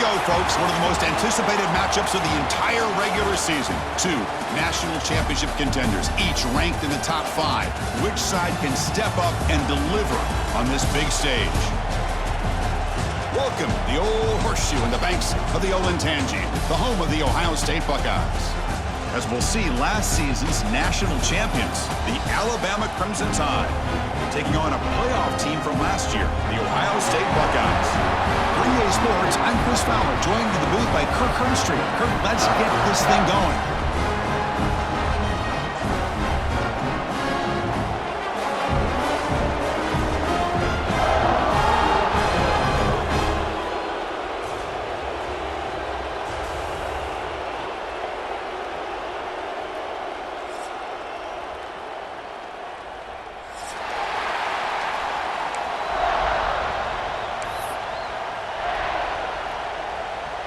go, folks. One of the most anticipated matchups of the entire regular season. Two national championship contenders, each ranked in the top 5. Which side can step up and deliver on this big stage? Welcome to the old horseshoe in the banks of the Olentangy, the home of the Ohio State Buckeyes. As we'll see, last season's national champions, the Alabama Crimson Tide, taking on a playoff team from last year, the Ohio State Buckeyes. For EA Sports, I'm Chris Fowler, joined in the booth by Kirk Herbstreit. Kirk, let's get this thing going.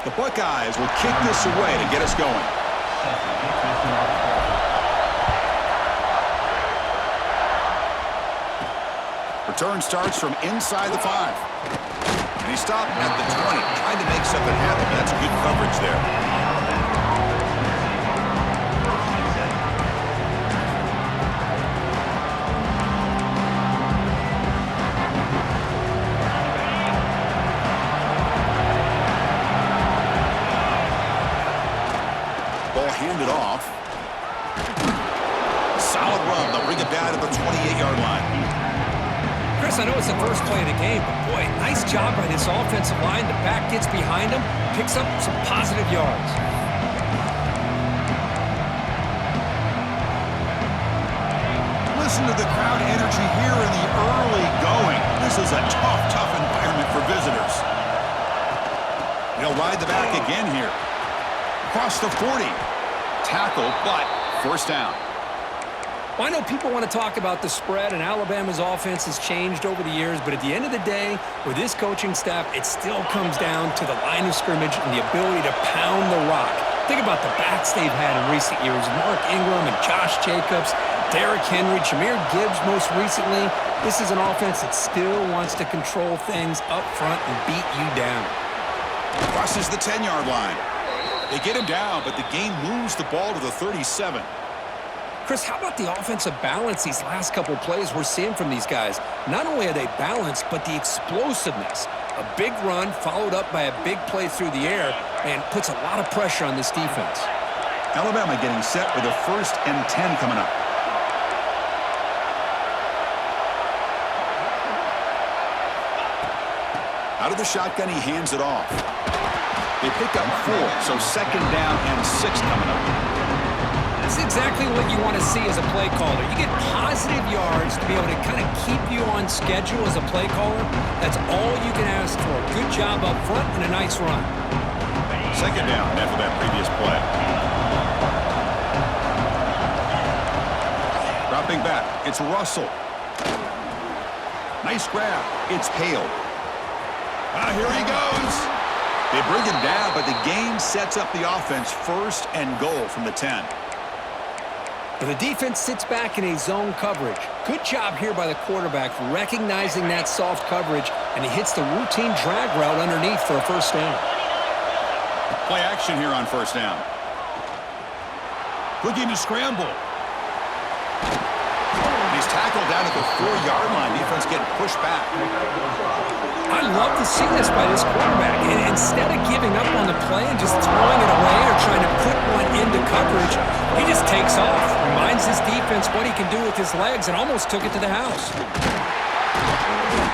The Buckeyes will kick this away to get us going. Return starts from inside the 5. And he stopped at the 20, trying to make something happen. That's good coverage there. Handed off. Solid run. They'll bring it down to the 28-yard line. Chris, I know it's the first play of the game, but boy, nice job by this offensive line. The back gets behind him, picks up some positive yards. Listen to the crowd energy here in the early going. This is a tough environment for visitors. They'll ride the back again here. Across the 40. Tackle, but first down. Well, I know people want to talk about the spread, and Alabama's offense has changed over the years, but at the end of the day, with this coaching staff, it still comes down to the line of scrimmage and the ability to pound the rock. Think about the backs they've had in recent years. Mark Ingram and Josh Jacobs, Derrick Henry, Jahmyr Gibbs most recently. This is an offense that still wants to control things up front and beat you down. Crosses the 10-yard line. They get him down, but the game moves the ball to the 37. Chris, how about the offensive balance these last couple plays we're seeing from these guys? Not only are they balanced, but the explosiveness. A big run followed up by a big play through the air and puts a lot of pressure on this defense. Alabama getting set with a 1st and 10 coming up. Out of the shotgun, he hands it off. They pick up 4, so 2nd down and 6 coming up. That's exactly what you want to see as a play caller. You get positive yards to be able to kind of keep you on schedule as a play caller. That's all you can ask for. Good job up front and a nice run. 2nd down after that previous play. Dropping back, it's Russell. Nice grab. It's Hale. Here he goes. They bring him down, but the game sets up the offense 1st and goal from the 10. But the defense sits back in a zone coverage. Good job here by the quarterback recognizing that soft coverage, and he hits the routine drag route underneath for a 1st down. Play action here on 1st down. Looking to scramble. He's tackled down at the 4-yard line. Defense getting pushed back. I love to see this by this quarterback. And instead of giving up on the play and just throwing it away or trying to put one into coverage, he just takes off. Reminds his defense what he can do with his legs and almost took it to the house.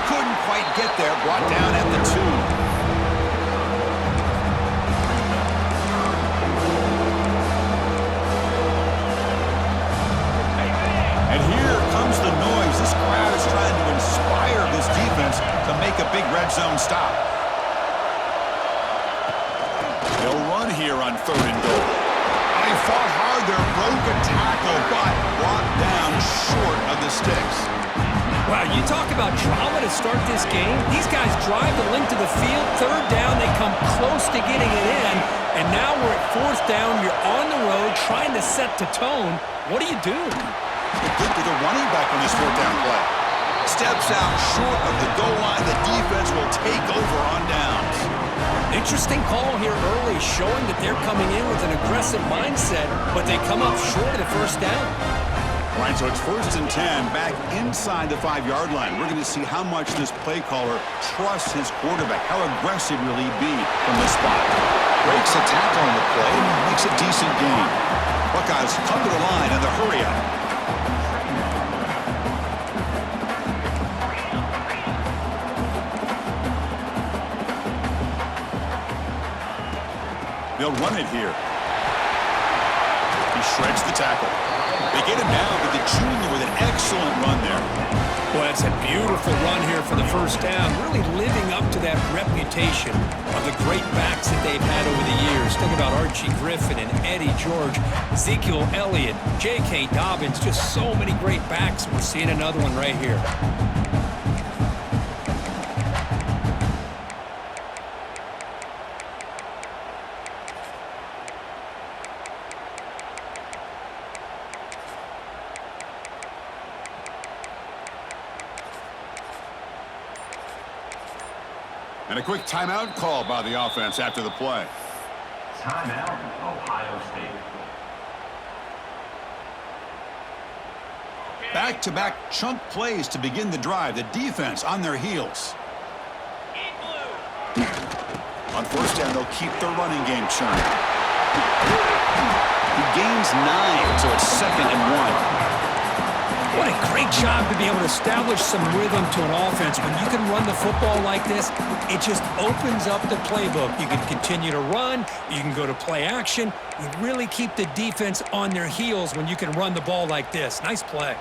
Couldn't quite get there. Brought down at the 2. The noise. This crowd is trying to inspire this defense to make a big red zone stop. They'll run here on 3rd and goal. They fought hard there, broke a tackle, but brought down short of the sticks. Wow, you talk about drama to start this game. These guys drive the length of the field. 3rd down, they come close to getting it in. And now we're at 4th down. You're on the road trying to set the tone. What do you do? Good to the running back on this 4th down play. steps out short of the goal line. The defense will take over on downs. Interesting call here early, showing that they're coming in with an aggressive mindset, but they come up short of the first down. All right, so it's 1st and 10 back inside the 5-yard line. We're going to see how much this play caller trusts his quarterback. How aggressive will he be from this spot? Breaks a tackle on the play and makes a decent gain. Buckeyes come to the line in the hurry up. They'll run it here. He shreds the tackle. They get him down, but the junior with an excellent run there. Well, that's a beautiful run here for the first down, really living up to that reputation of the great backs that they've had over the years. Think about Archie Griffin and Eddie George, Ezekiel Elliott, J.K. Dobbins, just so many great backs. We're seeing another one right here. And a quick timeout call by the offense after the play. Timeout, Ohio State. Back-to-back chunk plays to begin the drive. The defense on their heels. On first down, they'll keep their running game churning. He gains 9, so it's 2nd and 1. What a great job to be able to establish some rhythm to an offense. When you can run the football like this, it just opens up the playbook. You can continue to run. You can go to play action. You really keep the defense on their heels when you can run the ball like this. Nice play.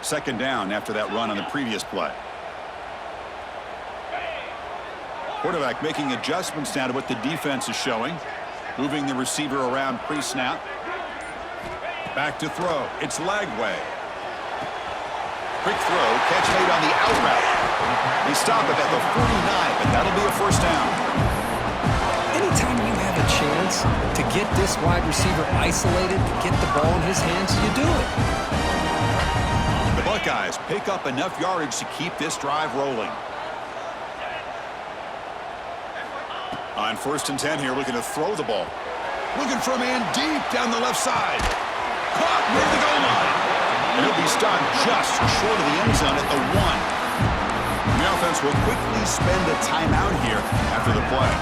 Second down after that run on the previous play. Quarterback making adjustments now to what the defense is showing. Moving the receiver around pre-snap. Back to throw. It's Lagway. Quick throw. Catch made on the out route. They stop it at the 49, but that'll be a first down. Anytime you have a chance to get this wide receiver isolated, to get the ball in his hands, you do it. The Buckeyes pick up enough yardage to keep this drive rolling. On 1st and 10 here, looking to throw the ball. Looking for a man deep down the left side. Caught near the goal line. And he'll be stopped just short of the end zone at the 1. The offense will quickly spend a timeout here after the play.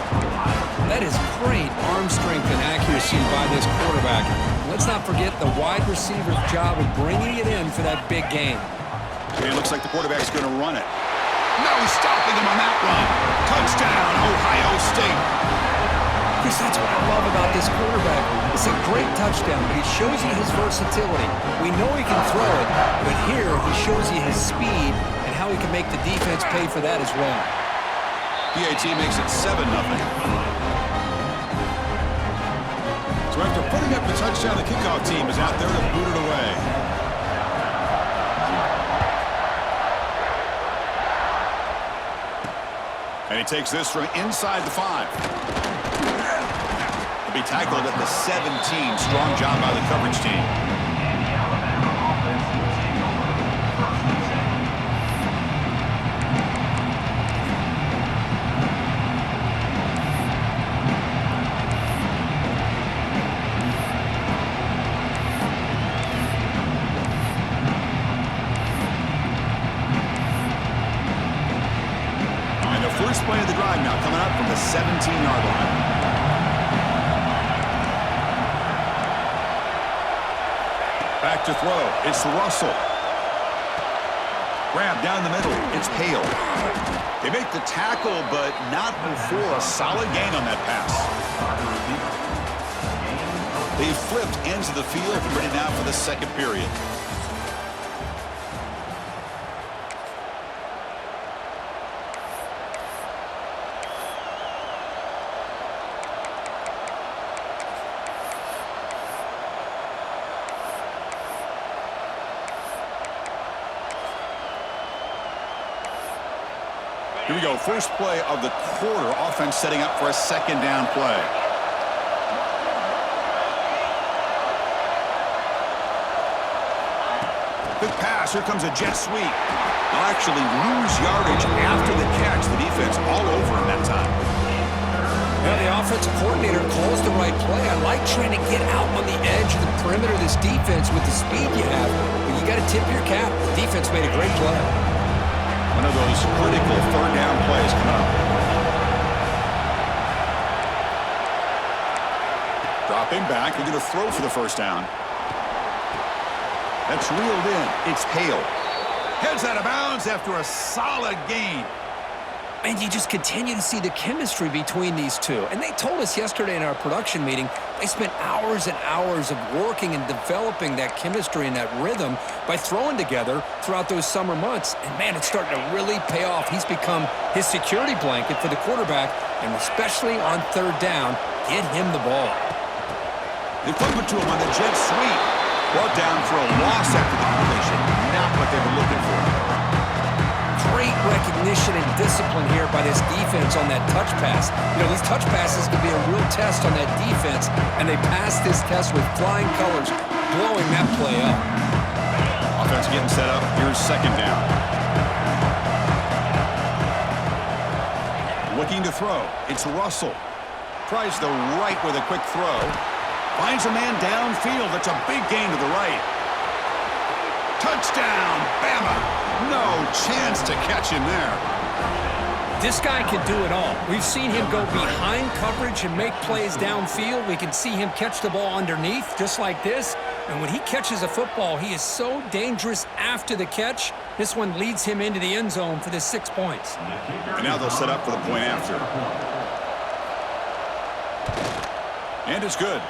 That is great arm strength and accuracy by this quarterback. Let's not forget the wide receiver's job of bringing it in for that big game. And it looks like the quarterback's going to run it. No stopping him on that run. Touchdown, Ohio State. Chris, that's what I love about this quarterback. It's a great touchdown, but he shows you his versatility. We know he can throw it, but here he shows you his speed and how he can make the defense pay for that as well. PAT makes it 7-0. So after putting up the touchdown, the kickoff team is out there to boot it away. And he takes this from inside the 5. He'll be tackled at the 17. Strong job by the coverage team. First play of the drive now coming up from the 17-yard line. Back to throw. It's Russell. Grab down the middle. It's Hale. They make the tackle, but not before a solid gain on that pass. They flipped ends of the field, ready now for the second period. Here we go, first play of the quarter. Offense setting up for a second down play. Quick pass. Here comes a jet sweep. They'll actually lose yardage after the catch. The defense all over him that time. Yeah, the offensive coordinator calls the right play. I like trying to get out on the edge of the perimeter of this defense with the speed you have, but you got to tip your cap. The defense made a great play. One of those critical third down plays coming up. Dropping back. They're going to throw for the first down. That's reeled in. It's Hale. Heads out of bounds after a solid gain. And you just continue to see the chemistry between these two. And they told us yesterday in our production meeting, they spent hours and hours of working and developing that chemistry and that rhythm by throwing together throughout those summer months. And, man, it's starting to really pay off. He's become his security blanket for the quarterback, and especially on third down, get him the ball. They flip it to him on the jet sweep. Brought down for a loss after the completion. Not what they were looking for. Great recognition and discipline here by this defense on that touch pass. You know, these touch passes can be a real test on that defense, and they passed this test with flying colors, blowing that play up. Offense getting set up. Here's second down. Looking to throw. It's Russell. Tries the right with a quick throw. Finds a man downfield. That's a big gain to the right. Touchdown, Bama. No chance to catch him there. This guy can do it all. We've seen him go behind coverage and make plays downfield. We can see him catch the ball underneath, just like this. And when he catches a football, he is so dangerous after the catch. This one leads him into the end zone for the 6 points. And now they'll set up for the point after. And it's good.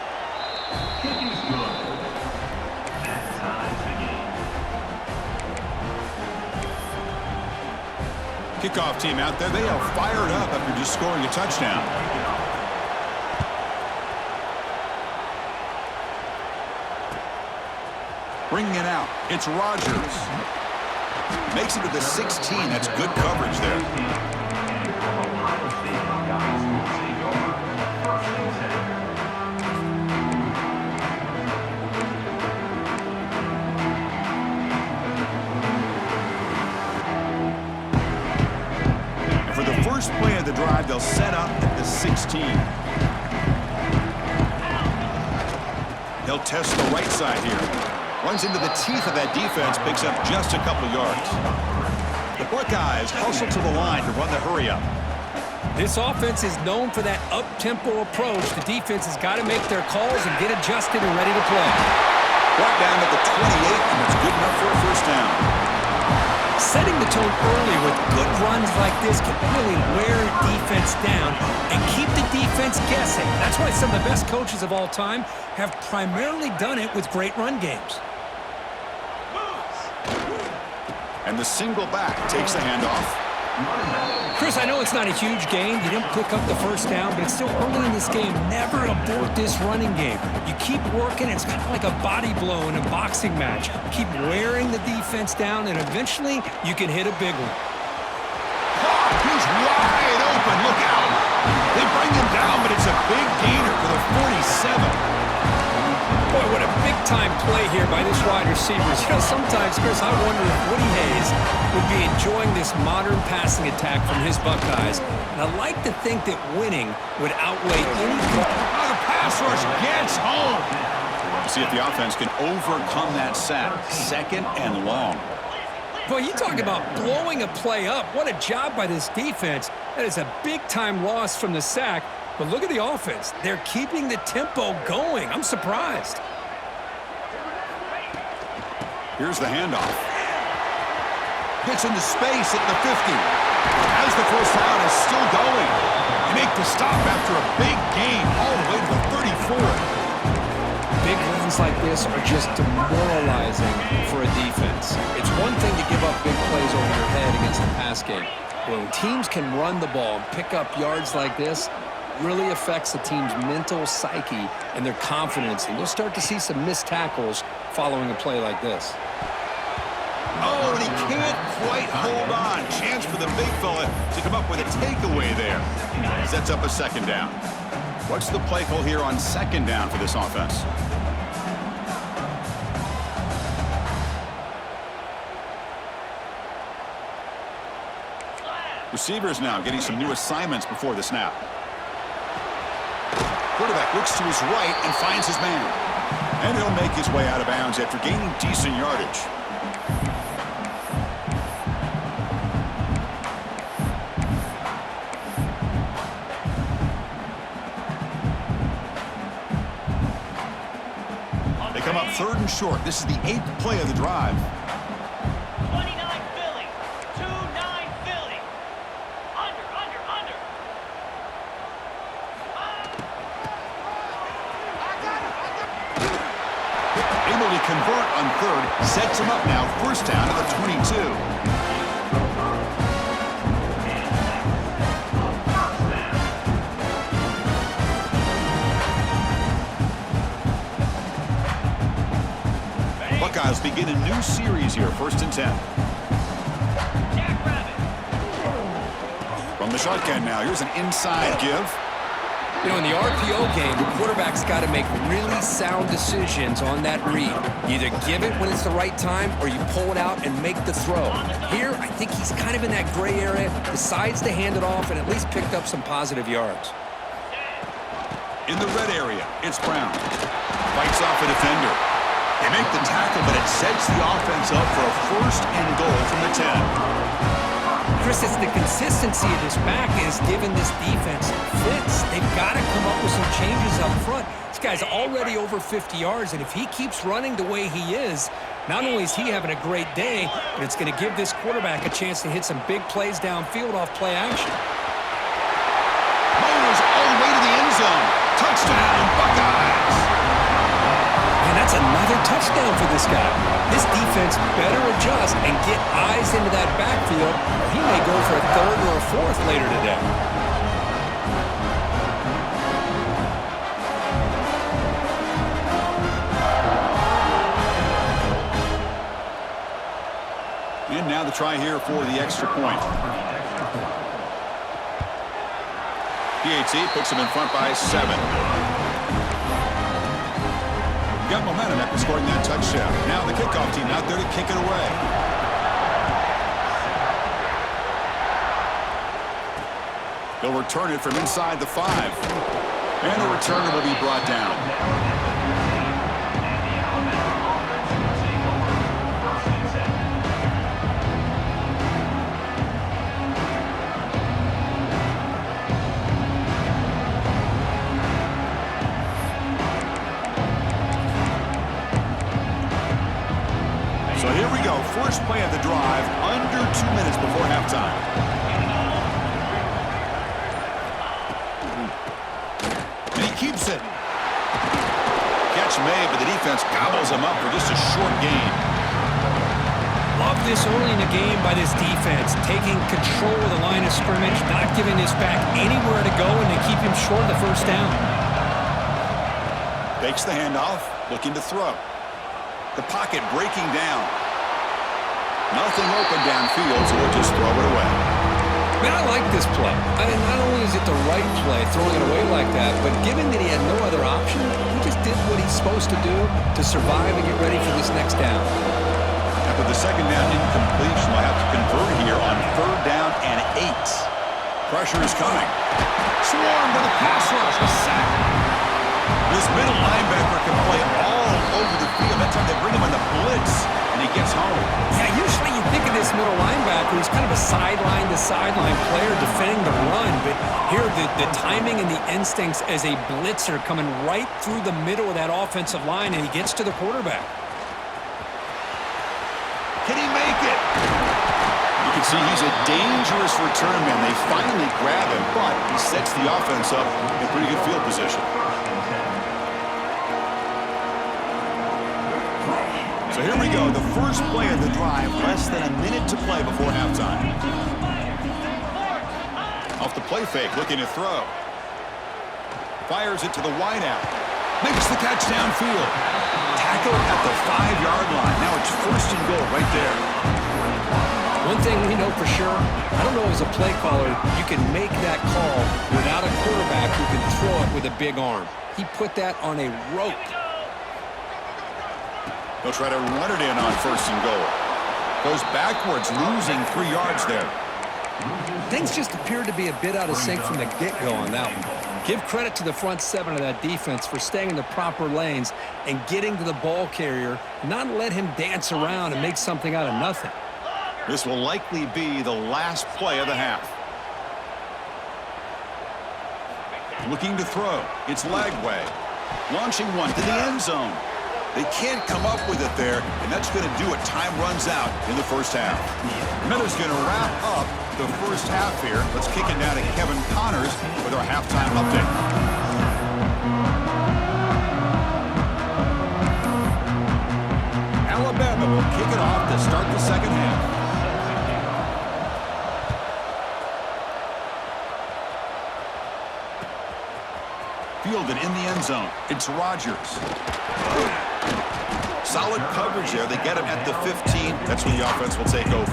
Kickoff team out there, they are fired up after just scoring a touchdown. Bringing it out, it's Rodgers. Makes it to the 16, that's good coverage there. First play of the drive, they'll set up at the 16. They'll test the right side here. Runs into the teeth of that defense, picks up just a couple yards. The Buckeyes hustle to the line to run the hurry-up. This offense is known for that up-tempo approach. The defense has got to make their calls and get adjusted and ready to play. Brought down to the 28, and it's good enough for a first down. Setting the tone early with good runs like this can really wear a defense down and keep the defense guessing. That's why some of the best coaches of all time have primarily done it with great run games. And the single back takes the handoff. Chris, I know it's not a huge gain. You didn't pick up the first down, but it's still early in this game. Never abort this running game. You keep working. It's kind of like a body blow in a boxing match. Keep wearing the defense down, and eventually you can hit a big one. Oh, he's wide open. Look out. They bring him down, but it's a big gainer for the 47. Boy, what a big-time play here by this wide receiver. You know, sometimes, Chris, I wonder if Woody Hayes would be enjoying this modern passing attack from his Buckeyes. And I like to think that winning would outweigh any... Oh, the pass rush gets home. See if the offense can overcome that sack. Second and long. Boy, you talk about blowing a play up. What a job by this defense. That is a big-time loss from the sack. But look at the offense. They're keeping the tempo going. I'm surprised. Here's the handoff. Gets into space at the 50. As the first down is still going. They make the stop after a big gain all the way to the 34. Big runs like this are just demoralizing for a defense. It's one thing to give up big plays over your head against the pass game. But when teams can run the ball and pick up yards like this, really affects the team's mental psyche and their confidence. And you'll start to see some missed tackles following a play like this. Oh, and he can't quite hold on. Chance for the big fella to come up with a takeaway there. Sets up a second down. What's the play call here on second down for this offense? Receivers now getting some new assignments before the snap. Quarterback looks to his right and finds his man. And he'll make his way out of bounds after gaining decent yardage. They come up 3rd and short. This is the 8th play of the drive. 29 Philly. 2-9 Philly. Under. Able to convert on 3rd. Sets him up now. 1st down to the 22. Buckeyes begin a new series here, 1st and 10. From the shotgun now, here's an inside give. You know, in the RPO game, the quarterback's got to make really sound decisions on that read. You either give it when it's the right time or you pull it out and make the throw. Here, I think he's kind of in that gray area, decides to hand it off and at least picked up some positive yards. In the red area, it's Brown. Fights off a defender. They make the tackle, but it sets the offense up for a 1st and goal from the 10. Chris, it's the consistency of this back is giving this defense fits. They've got to come up with some changes up front. This guy's already over 50 yards, and if he keeps running the way he is, not only is he having a great day, but it's going to give this quarterback a chance to hit some big plays downfield off play action. Motors all the way to the end zone. Touchdown, Buckeyes! And that's another touchdown for this guy. This defense better adjust and get eyes into that backfield, or he may go for a 3rd or a 4th later today. And now the try here for the extra point. PAT puts him in front by 7. Got momentum after scoring that touchdown. Now the kickoff team out there to kick it away. They'll return it from inside the 5. And the returner will be brought down. So here we go, 1st play of the drive, under 2 minutes before halftime. And he keeps it. Catch made, but the defense gobbles him up for just a short gain. Love this early in the game by this defense, taking control of the line of scrimmage, not giving this back anywhere to go, and to keep him short of the 1st down. Takes the handoff, looking to throw. The pocket breaking down. Nothing open downfield, so we'll just throw it away. Man, I like this play. I mean, not only is it the right play, throwing it away like that, but given that he had no other option, he just did what he's supposed to do to survive and get ready for this next down. After the 2nd down incompletion, they'll have to convert here on 3rd down and 8. Pressure is coming. Swarmed by the pass rush. A sack. This middle linebacker can play all over the field. That's how they bring him on the blitz, and he gets home. Yeah, usually you think of this middle linebacker, he's kind of a sideline-to-sideline player defending the run, but here the timing and the instincts as a blitzer coming right through the middle of that offensive line, and he gets to the quarterback. Can he make it? You can see he's a dangerous return man. They finally grab him, but he sets the offense up in pretty good field position. So here we go, the 1st play of the drive, less than a minute to play before halftime. Off the play fake, looking to throw. Fires it to the wideout. Makes the catch downfield. Tackle at the 5-yard line. Now it's 1st and goal right there. One thing we know for sure, I don't know as a play caller, you can make that call without a quarterback who can throw it with a big arm. He put that on a rope. They'll try to run it in on 1st and goal. Goes backwards, losing 3 yards there. Things just appeared to be a bit out of sync from the get-go on that one. Give credit to the front seven of that defense for staying in the proper lanes and getting to the ball carrier, not let him dance around and make something out of nothing. This will likely be the last play of the half. Looking to throw. It's Lagway. Launching one to the end zone. They can't come up with it there, and that's going to do it. Time runs out in the first half. Miller's going to wrap up the first half here. Let's kick it down to Kevin Connors with our halftime update. Alabama will kick it off to start the second half. Fielded in the end zone. It's Rodgers. Solid coverage there. They get him at the 15. That's when the offense will take over.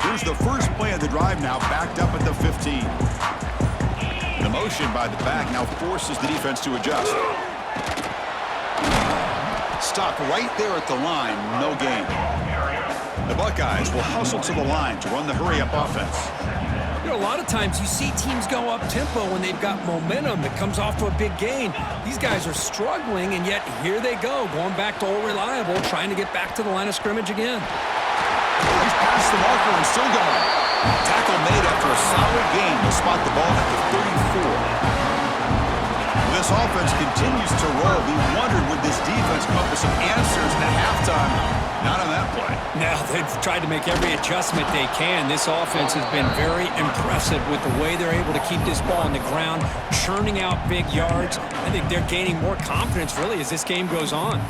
Here's the first play of the drive now, backed up at the 15. The motion by the back now forces the defense to adjust. Stop right there at the line, no gain. The Buckeyes will hustle to the line to run the hurry-up offense. You know, a lot of times you see teams go up-tempo when they've got momentum that comes off of a big gain. These guys are struggling, and yet here they go, going back to old reliable, trying to get back to the line of scrimmage again. He's past the marker and still going. Tackle made after a solid gain. They'll spot the ball at the 34. This offense continues to roll. We wondered, would this defense come up with some answers at halftime? Not on that play. Now they've tried to make every adjustment they can. This offense has been very impressive with the way they're able to keep this ball on the ground, churning out big yards. I think they're gaining more confidence, really, as this game goes on.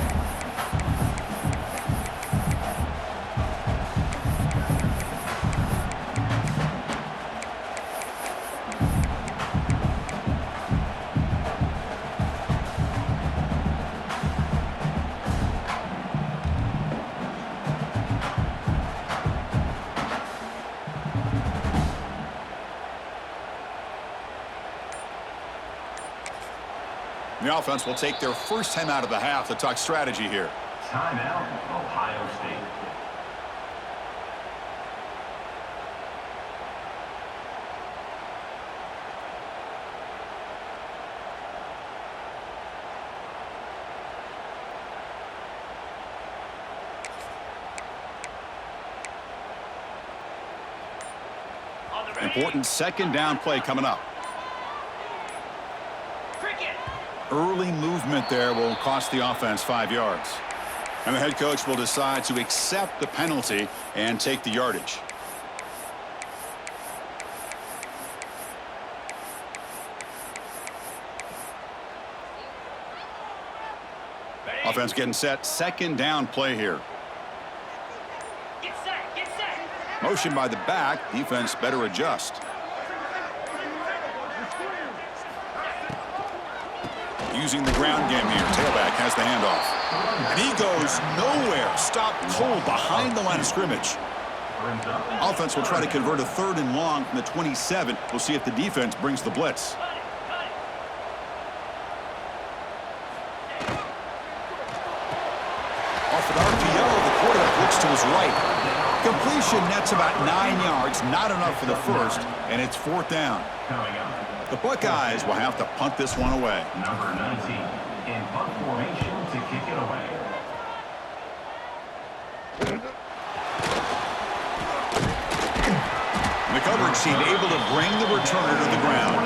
The offense will take their first time out of the half to talk strategy here. Timeout, Ohio State. Important second down play coming up. Early movement there will cost the offense 5 yards. And the head coach will decide to accept the penalty and take the yardage. Offense getting set. Second down play here. Get set, get set. Motion by the back. Defense better adjust. Using the ground game here. Tailback has the handoff. And he goes nowhere. Stopped cold behind the line of scrimmage. Offense will try to convert a 3rd and long from the 27. We'll see if the defense brings the blitz. Off an RPO, the quarterback looks to his right. Completion nets about 9 yards. Not enough for the first, and it's 4th down. The Buckeyes will have to punt this one away. Number 19 in punt formation to kick it away. The coverage team able to bring the returner to the ground.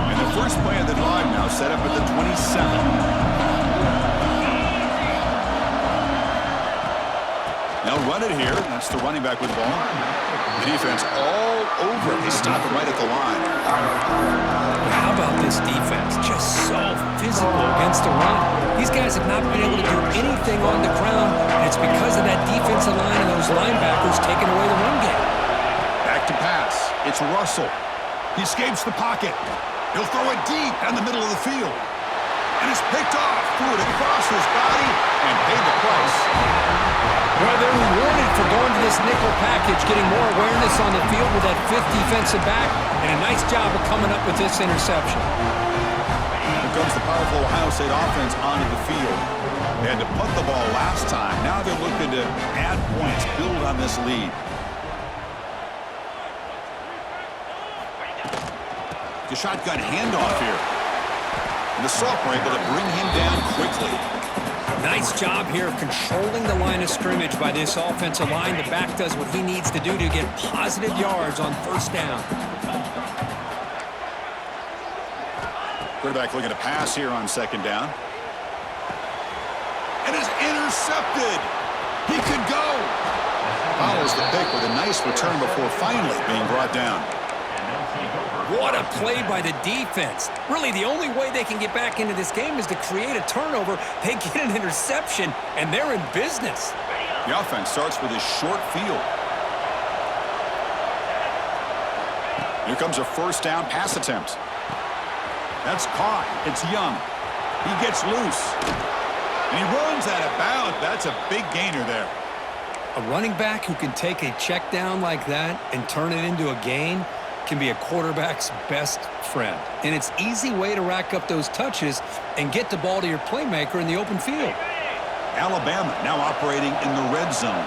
And the first play of the drive now set up at the 27. They'll run it here. That's the running back with the ball. The defense all over it. They stop it right at the line. How about this defense? Just so physical against the run. These guys have not been able to do anything on the ground, and it's because of that defensive line and those linebackers taking away the run game. Back to pass. It's Russell. He escapes the pocket. He'll throw it deep down the middle of the field. And it's picked off. Threw it across his body and paid the price. Well, they're rewarded for going to this nickel package, getting more awareness on the field with that fifth defensive back, and a nice job of coming up with this interception. Here comes the powerful Ohio State offense onto the field. They had to punt the ball last time. Now they're looking to add points, build on this lead. The shotgun handoff here. And the Sophomore able to bring him down quickly. Nice job here of controlling the line of scrimmage by this offensive line. The back does what he needs to do to get positive yards on first down. Quarterback looking to pass here on second down. And is intercepted. He could go. Follows the pick with a nice return before finally being brought down. What a play by the defense. Really, the only way they can get back into this game is to create a turnover. They get an interception, and they're in business. The offense starts with a short field. Here comes a first down pass attempt. That's caught. It's Young. He gets loose. And he runs out of bounds. That's a big gainer there. A running back who can take a check down like that and turn it into a gain can be a quarterback's best friend. And it's an easy way to rack up those touches and get the ball to your playmaker in the open field. Alabama now operating in the red zone.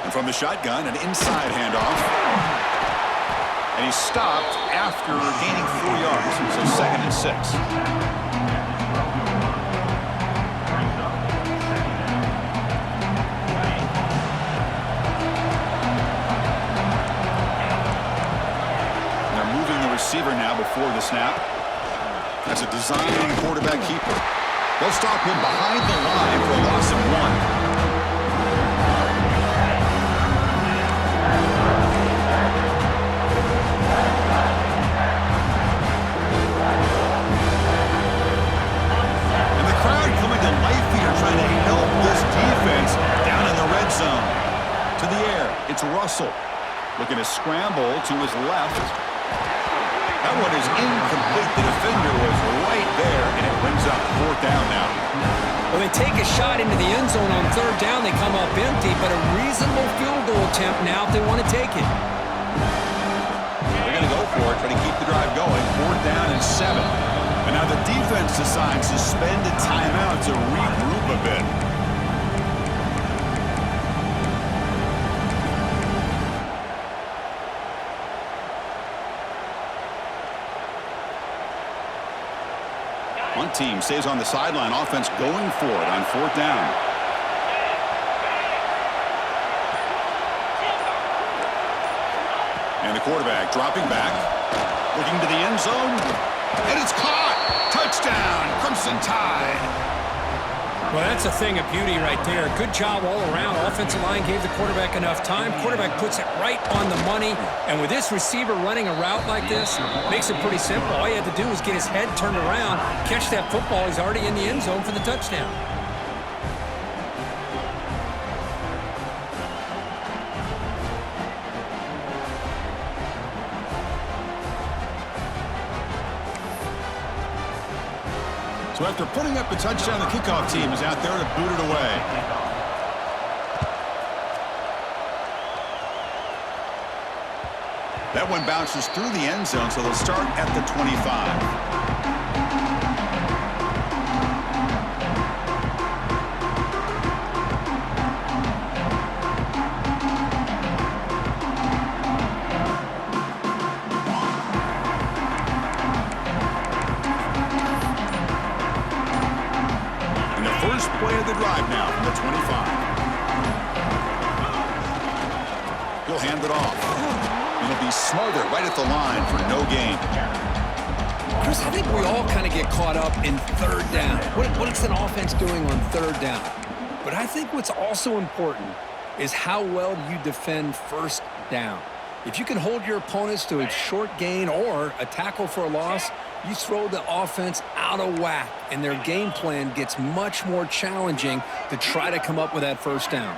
And from the shotgun, an inside handoff. And he's stopped after gaining 4 yards. So 2nd and 6. Receiver now before the snap. That's a design quarterback keeper. They'll stop him behind the line for a loss of 1. And the crowd coming to life here, trying to help this defense down in the red zone. To the air, it's Russell. Looking to scramble to his left. That one is incomplete. The defender was right there, and it brings up 4th down now. Well, they take a shot into the end zone on 3rd down. They come up empty, but a reasonable field goal attempt now if they want to take it. They're going to go for it, try to keep the drive going. 4th down and 7. And now the defense decides to spend a timeout to regroup a bit. One team stays on the sideline. Offense going for it on 4th down. And the quarterback dropping back. Looking to the end zone. And it's caught. Touchdown, Crimson Tide. Well, that's a thing of beauty right there. Good job all around. Offensive line gave the quarterback enough time. Quarterback puts it right on the money. And with this receiver running a route like this, makes it pretty simple. All you had to do was get his head turned around, catch that football. He's already in the end zone for the touchdown. So after putting up the touchdown, the kickoff team is out there to boot it away. That one bounces through the end zone, so they'll start at the 25. Play of the drive now from the 25. He'll hand it off. It'll be Smarter right at the line for no gain. Chris, I think we all kind of get caught up in 3rd down. What is an offense doing on 3rd down? But I think what's also important is how well you defend 1st down. If you can hold your opponents to a short gain or a tackle for a loss, you throw the offense out of whack, and their game plan gets much more challenging to try to come up with that 1st down.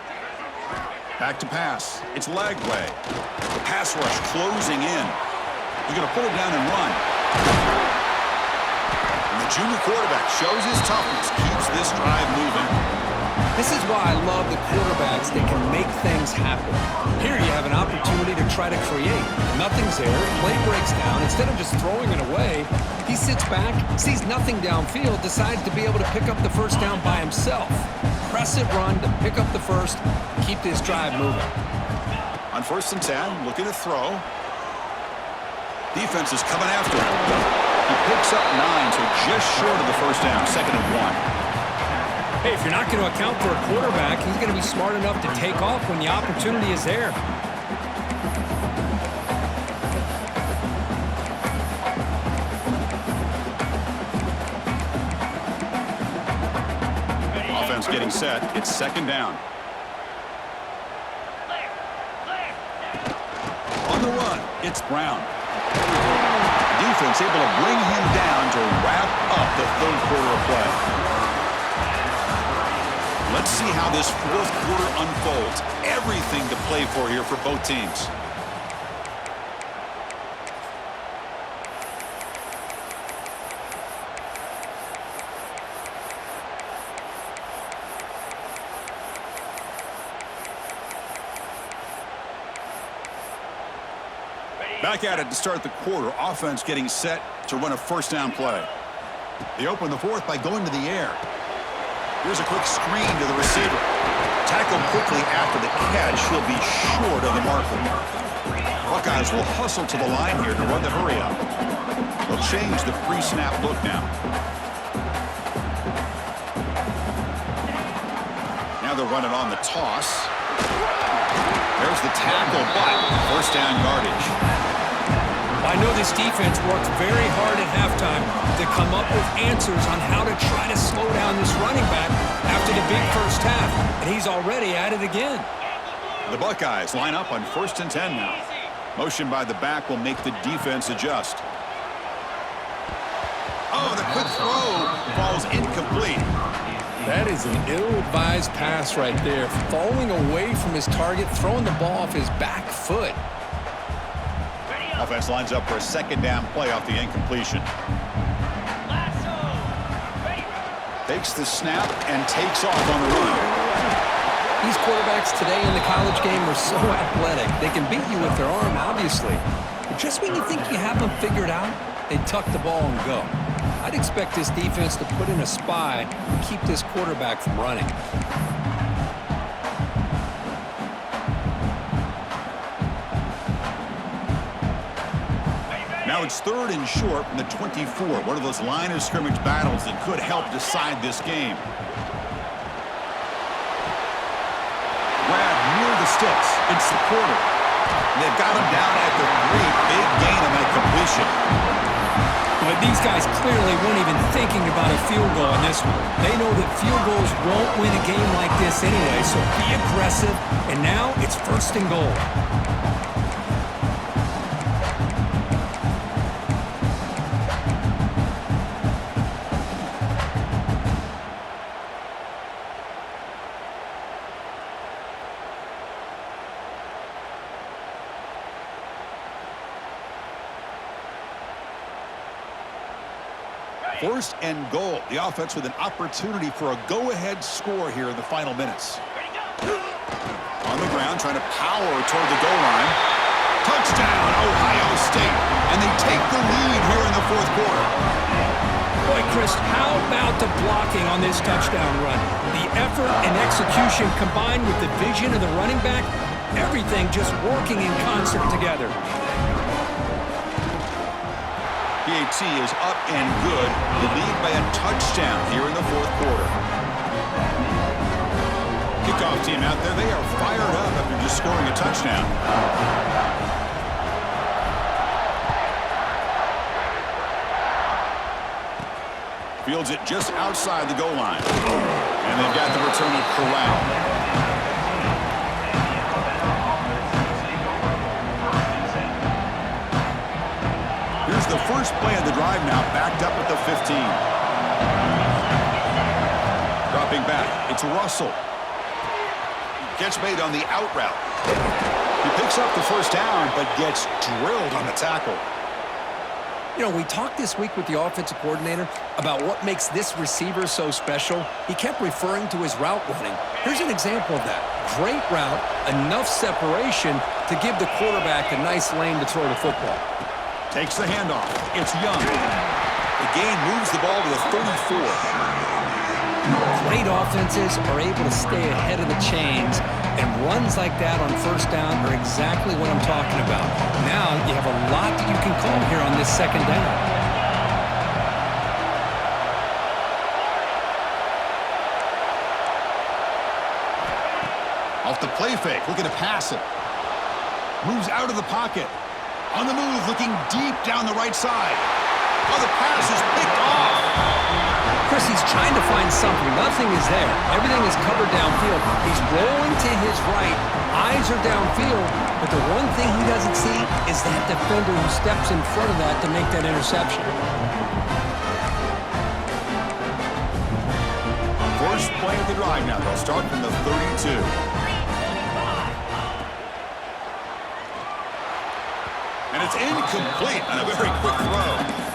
Back to pass. It's Lagway. The pass rush closing in. He's going to pull it down and run. And the junior quarterback shows his toughness, keeps this drive moving. This is why I love the quarterbacks that can make things happen. Here you have an opportunity to try to create. Nothing's there. Play breaks down. Instead of just throwing it away, he sits back, sees nothing downfield, decides to be able to pick up the first down by himself. Impressive run to pick up the first, keep this drive moving. On 1st and 10, looking to throw. Defense is coming after him. He picks up 9, so just short of the first down, 2nd and 1. Hey, if you're not going to account for a quarterback, he's going to be smart enough to take off when the opportunity is there. Offense getting set. It's 2nd down. On the run, it's Brown. Defense able to bring him down to wrap up the 3rd quarter of play. Let's see how this 4th quarter unfolds. Everything to play for here for both teams. Back at it to start the quarter. Offense getting set to run a 1st down play. They open the 4th by going to the air. Here's a quick screen to the receiver. Tackled quickly after the catch. He'll be short of the marker. Buckeyes will hustle to the line here to run the hurry up. They'll change the pre-snap look now. Now they're running on the toss. There's the tackle, but 1st down yardage. I know this defense worked very hard at halftime to come up with answers on how to try to slow down this running back after the big first half, and he's already at it again. The Buckeyes line up on 1st and 10 now. Motion by the back will make the defense adjust. Oh, the quick throw falls incomplete. That is an ill-advised pass right there. Falling away from his target, throwing the ball off his back foot. Offense lines up for a 2nd down play off the incompletion. Takes the snap and takes off on the run. These quarterbacks today in the college game are so athletic. They can beat you with their arm, obviously. But just when you think you have them figured out, they tuck the ball and go. I'd expect this defense to put in a spy and keep this quarterback from running. Now it's 3rd and short from the 24. One of those line of scrimmage battles that could help decide this game. Grab near the sticks. It's the quarter. And they've got him down at the 3. Big gain on that completion. But these guys clearly weren't even thinking about a field goal in this one. They know that field goals won't win a game like this anyway, so be aggressive. And now it's 1st and goal. First and goal. The offense with an opportunity for a go-ahead score here in the final minutes. On the ground, trying to power toward the goal line. Touchdown, Ohio State. And they take the lead here in the 4th quarter. Boy, Chris, how about the blocking on this touchdown run? The effort and execution combined with the vision of the running back, everything just working in concert together. PAT is up and good. The lead by a touchdown here in the 4th quarter. Kickoff team out there, they are fired up after just scoring a touchdown. Fields it just outside the goal line. And they've got the returner corralled. The first play of the drive now, backed up at the 15. Dropping back, it's Russell. Catch made on the out route. He picks up the first down, but gets drilled on the tackle. You know, we talked this week with the offensive coordinator about what makes this receiver so special. He kept referring to his route running. Here's an example of that. Great route, enough separation to give the quarterback a nice lane to throw the football. Takes the handoff. It's Young. The gain moves the ball to the 34. Great offenses are able to stay ahead of the chains, and runs like that on first down are exactly what I'm talking about. Now you have a lot that you can call here on this second down. Off the play fake, looking to pass it. Moves out of the pocket. On the move, looking deep down the right side. Oh, the pass is picked off. Chris, he's trying to find something. Nothing is there. Everything is covered downfield. He's rolling to his right. Eyes are downfield. But the one thing he doesn't see is that defender who steps in front of that to make that interception. First play of the drive now. They'll start from the 32. And it's incomplete on a very quick throw.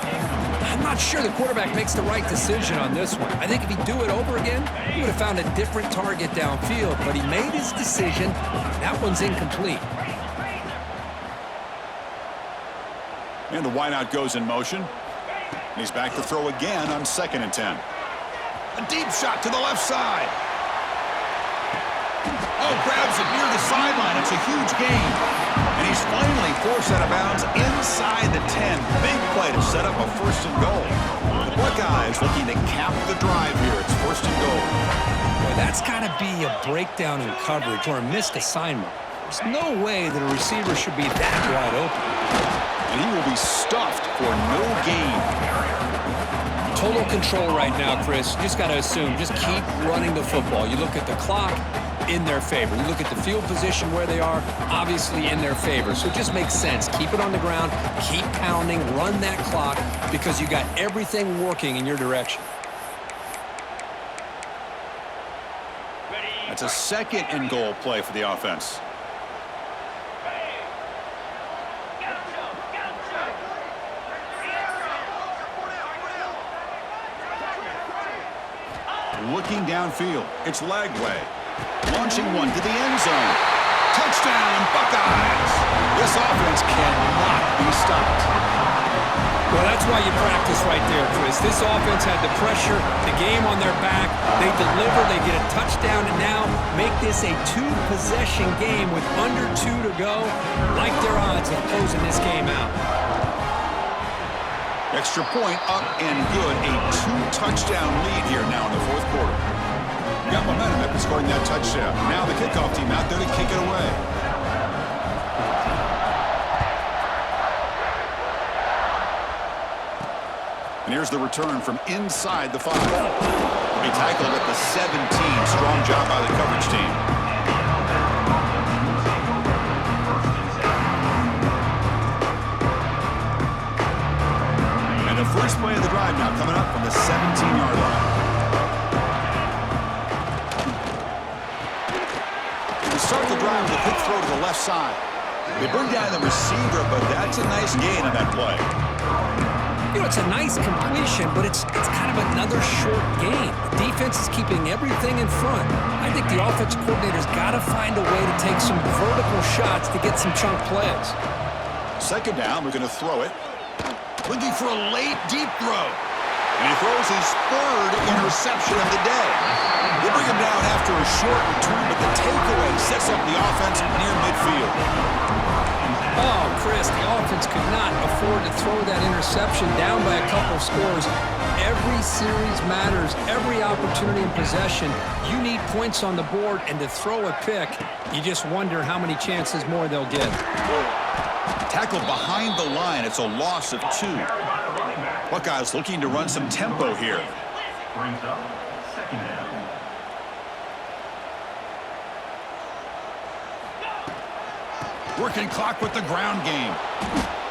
I'm not sure the quarterback makes the right decision on this one. I think if he'd do it over again, he would have found a different target downfield, but he made his decision. That one's incomplete. And the wideout goes in motion. He's back to throw again on 2nd and 10. A deep shot to the left side. Oh, grabs it near the sideline. It's a huge gain. And he's finally forced out of bounds inside the 10. Big play to set up a 1st and goal. The Buckeyes looking to cap the drive here. It's 1st and goal. Boy, that's got to be a breakdown in coverage or a missed assignment. There's no way that a receiver should be that wide open. And he will be stuffed for no gain. Total control right now, Chris. You just got to assume, just keep running the football. You look at the clock, in their favor. You look at the field position where they are, obviously in their favor. So it just makes sense. Keep it on the ground, keep pounding, run that clock because you got everything working in your direction. That's a 2nd and goal play for the offense. Looking downfield, it's Lagway. Launching one to the end zone. Touchdown, Buckeyes! This offense cannot be stopped. Well, that's why you practice right there, Chris. This offense had the pressure, the game on their back. They deliver, they get a touchdown, and now make this a 2-possession game with under 2 to go. Like their odds of closing this game out. Extra point up and good. A 2-touchdown lead here now in the 4th quarter. Got momentum after scoring that touchdown. Now the kickoff team out there to kick it away. And here's the return from inside the 5. He'll be tackled at the 17. Strong job by the coverage team. And the first play of the drive now coming up from the 17-yard line. Start the drive with a quick throw to the left side. They bring down the receiver, but that's a nice gain on that play. You know, it's a nice completion, but it's kind of another short game. The defense is keeping everything in front. I think the offensive coordinator's got to find a way to take some vertical shots to get some chunk plays. 2nd down, we're going to throw it. Looking for a late, deep throw. And he throws his 3rd interception of the day. They bring him down after a short return, but the takeaway sets up the offense near midfield. Oh, Chris, the offense could not afford to throw that interception down by a couple scores. Every series matters. Every opportunity in possession. You need points on the board, and to throw a pick, you just wonder how many chances more they'll get. Tackled behind the line. It's a loss of 2. Buckeyes looking to run some tempo here. Brings up 2nd down. Working clock with the ground game.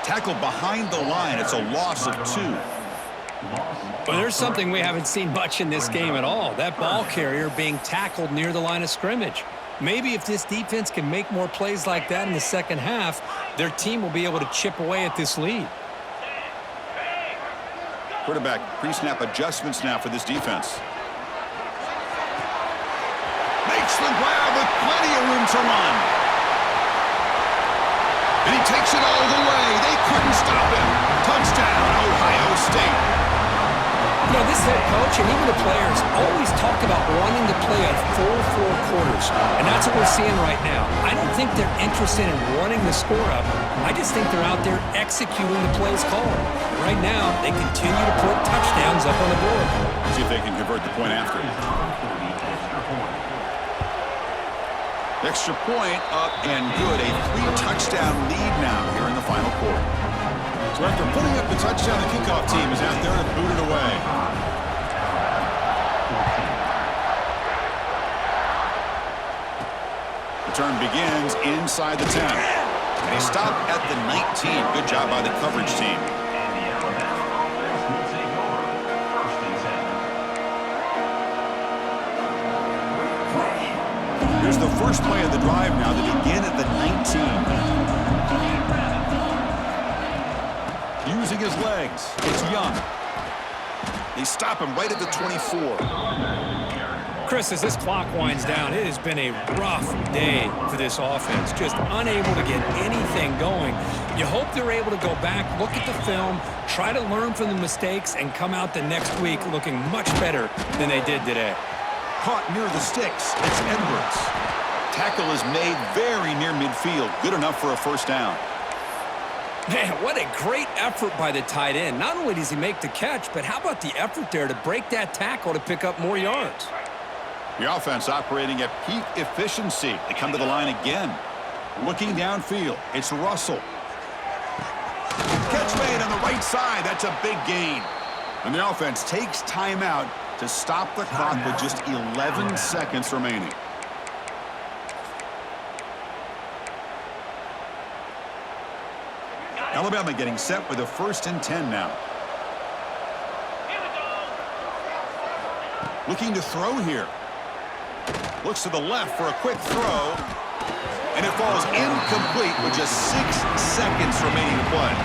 Tackled behind the line. It's a loss of 2. Well, there's something we haven't seen much in this game at all. That ball carrier being tackled near the line of scrimmage. Maybe if this defense can make more plays like that in the second half, their team will be able to chip away at this lead. Quarterback pre-snap adjustments now for this defense. Makes the grab with plenty of room to run. And he takes it all the way. They couldn't stop him. Touchdown, Ohio State. You know, this head coach and even the players always talk about wanting to play a full 4 quarters, and that's what we're seeing right now. I don't think they're interested in running the score up. I just think they're out there executing the plays called. And right now, they continue to put touchdowns up on the board. See if they can convert the point after. Extra point up and good. A 3-touchdown lead now here in the final quarter. So after putting up the touchdown, the kickoff team is out there to boot it away. Return begins inside the 10. And he stopped at the 19. Good job by the coverage team. And the Alabama offense will take over. 1st and 10. Here's the first play of the drive now. They begin at the 19. Using his legs. It's Young. They stop him right at the 24. Chris, as this clock winds down, it has been a rough day for this offense. Just unable to get anything going. You hope they're able to go back, look at the film, try to learn from the mistakes, and come out the next week looking much better than they did today. Caught near the sticks. It's Edwards. Tackle is made very near midfield. Good enough for a first down. Man, what a great effort by the tight end. Not only does he make the catch, but how about the effort there to break that tackle to pick up more yards? The offense operating at peak efficiency. They come to the line again. Looking downfield, it's Russell. Catch made on the right side. That's a big gain. And the offense takes timeout to stop the clock with just 11 seconds remaining. Alabama getting set with a 1st and 10 now. Here we go. Looking to throw here. Looks to the left for a quick throw. And it falls incomplete with just 6 seconds remaining to play.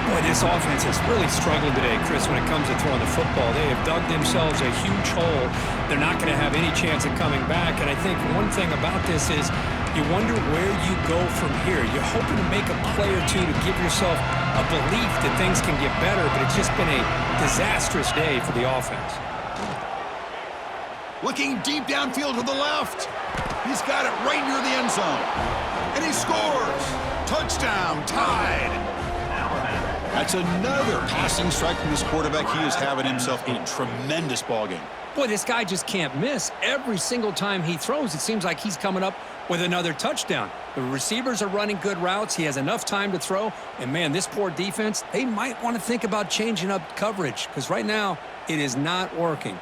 Boy, this offense has really struggled today, Chris, when it comes to throwing the football. They have dug themselves a huge hole. They're not going to have any chance of coming back. And I think one thing about this is you wonder where you go from here. You're hoping to make a play or two to give yourself a belief that things can get better, but it's just been a disastrous day for the offense. Looking deep downfield to the left. He's got it right near the end zone. And he scores. Touchdown, tied. That's another passing strike from this quarterback. He is having himself a tremendous ball game. Boy, this guy just can't miss. Every single time he throws, it seems like he's coming up with another touchdown. The receivers are running good routes. He has enough time to throw. And, man, this poor defense, they might want to think about changing up coverage because right now it is not working.